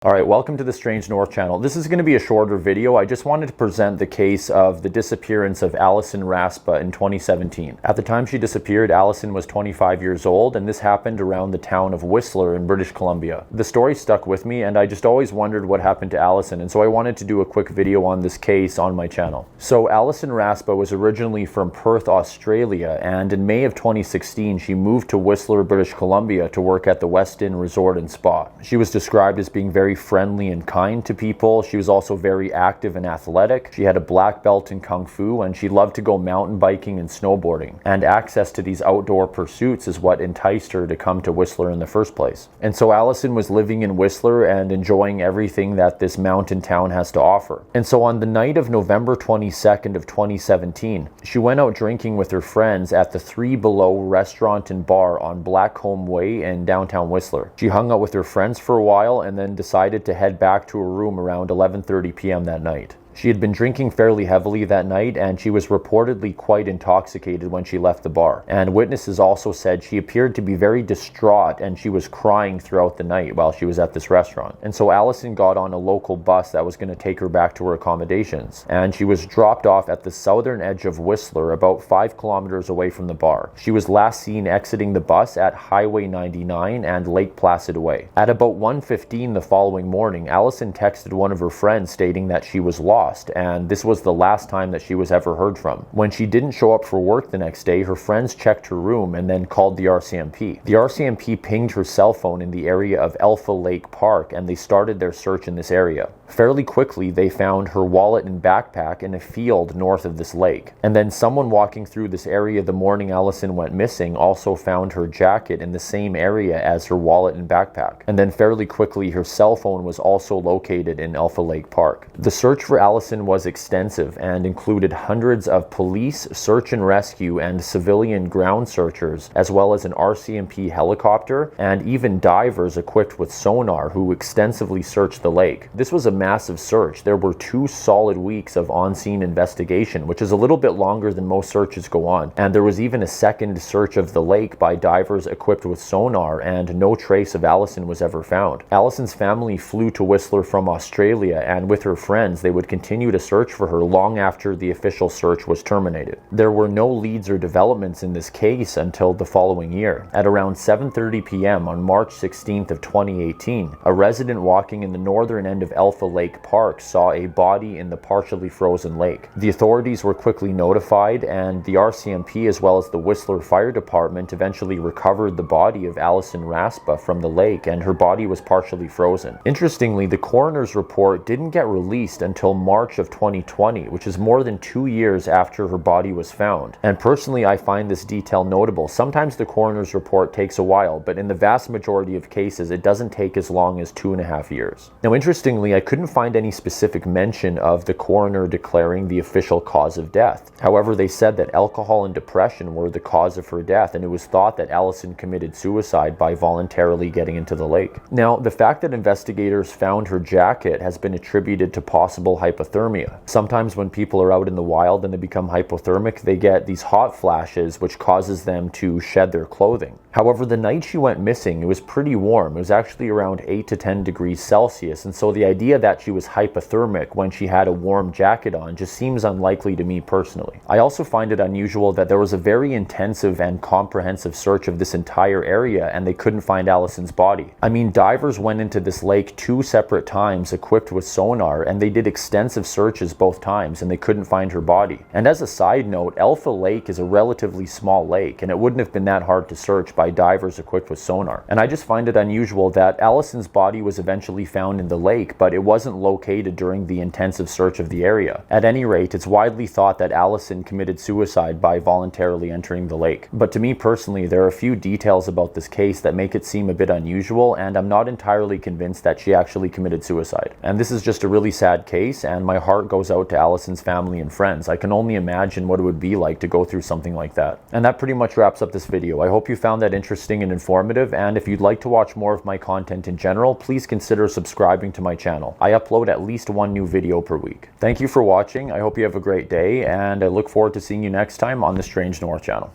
Alright, welcome to the Strange North channel. This is going to be a shorter video. I just wanted to present the case of the disappearance of Alison Raspa in 2017. At the time she disappeared, Alison was 25 years old, and this happened around the town of Whistler in British Columbia. The story stuck with me, and I just always wondered what happened to Alison, and so I wanted to do a quick video on this case on my channel. So Alison Raspa was originally from Perth, Australia, and in May of 2016 she moved to Whistler, British Columbia to work at the Westin Resort and Spa. She was described as being very friendly and kind to people. She was also very active and athletic. She had a black belt in Kung Fu, and she loved to go mountain biking and snowboarding. And access to these outdoor pursuits is what enticed her to come to Whistler in the first place. And so Alison was living in Whistler and enjoying everything that this mountain town has to offer. And so on the night of November 22nd of 2017, she went out drinking with her friends at the Three Below restaurant and bar on Blackcomb Way in downtown Whistler. She hung out with her friends for a while and then decided to head back to her room around 11:30 p.m. that night. She had been drinking fairly heavily that night, and she was reportedly quite intoxicated when she left the bar. And witnesses also said she appeared to be very distraught, and she was crying throughout the night while she was at this restaurant. And so Alison got on a local bus that was going to take her back to her accommodations, and she was dropped off at the southern edge of Whistler, about 5 kilometers away from the bar. She was last seen exiting the bus at Highway 99 and Lake Placid Way. At about 1:15 the following morning, Alison texted one of her friends stating that she was lost, and this was the last time that she was ever heard from. When she didn't show up for work the next day, her friends checked her room and then called the RCMP. The RCMP pinged her cell phone in the area of Alpha Lake Park, and they started their search in this area. Fairly quickly, they found her wallet and backpack in a field north of this lake. And then someone walking through this area the morning Alison went missing also found her jacket in the same area as her wallet and backpack. And then fairly quickly, her cell phone was also located in Alpha Lake Park. The search for Alison was extensive and included hundreds of police, search and rescue, and civilian ground searchers, as well as an RCMP helicopter and even divers equipped with sonar who extensively searched the lake. This was a massive search. There were 2 solid weeks of on-scene investigation, which is a little bit longer than most searches go on. And there was even a second search of the lake by divers equipped with sonar, and no trace of Alison was ever found. Alison's family flew to Whistler from Australia, and with her friends, they would continue to search for her long after the official search was terminated. There were no leads or developments in this case until the following year. At around 7:30 p.m. on March 16th of 2018, a resident walking in the northern end of Alpha Lake Park saw a body in the partially frozen lake. The authorities were quickly notified, and the RCMP as well as the Whistler Fire Department eventually recovered the body of Alison Raspa from the lake, and her body was partially frozen. Interestingly, the coroner's report didn't get released until March of 2020, which is more than 2 years after her body was found. And personally, I find this detail notable. Sometimes the coroner's report takes a while, but in the vast majority of cases, it doesn't take as long as 2.5 years. Now, interestingly, I couldn't find any specific mention of the coroner declaring the official cause of death. However, they said that alcohol and depression were the cause of her death, and it was thought that Alison committed suicide by voluntarily getting into the lake. Now, the fact that investigators found her jacket has been attributed to possible hypothermia. Sometimes when people are out in the wild and they become hypothermic, they get these hot flashes which causes them to shed their clothing. However, the night she went missing, it was pretty warm. It was actually around 8 to 10 degrees Celsius, and so the idea that she was hypothermic when she had a warm jacket on just seems unlikely to me personally. I also find it unusual that there was a very intensive and comprehensive search of this entire area and they couldn't find Alison's body. I mean, divers went into this lake 2 separate times equipped with sonar, and they did extensive searches both times and they couldn't find her body. And as a side note, Alpha Lake is a relatively small lake, and it wouldn't have been that hard to search by divers equipped with sonar. And I just find it unusual that Alison's body was eventually found in the lake, but it wasn't located during the intensive search of the area. At any rate, it's widely thought that Alison committed suicide by voluntarily entering the lake. But to me personally, there are a few details about this case that make it seem a bit unusual, and I'm not entirely convinced that she actually committed suicide. And this is just a really sad case, and my heart goes out to Alison's family and friends. I can only imagine what it would be like to go through something like that. And that pretty much wraps up this video. I hope you found that interesting and informative, and if you'd like to watch more of my content in general, please consider subscribing to my channel. I upload at least 1 new video per week. Thank you for watching. I hope you have a great day, and I look forward to seeing you next time on the Strange North channel.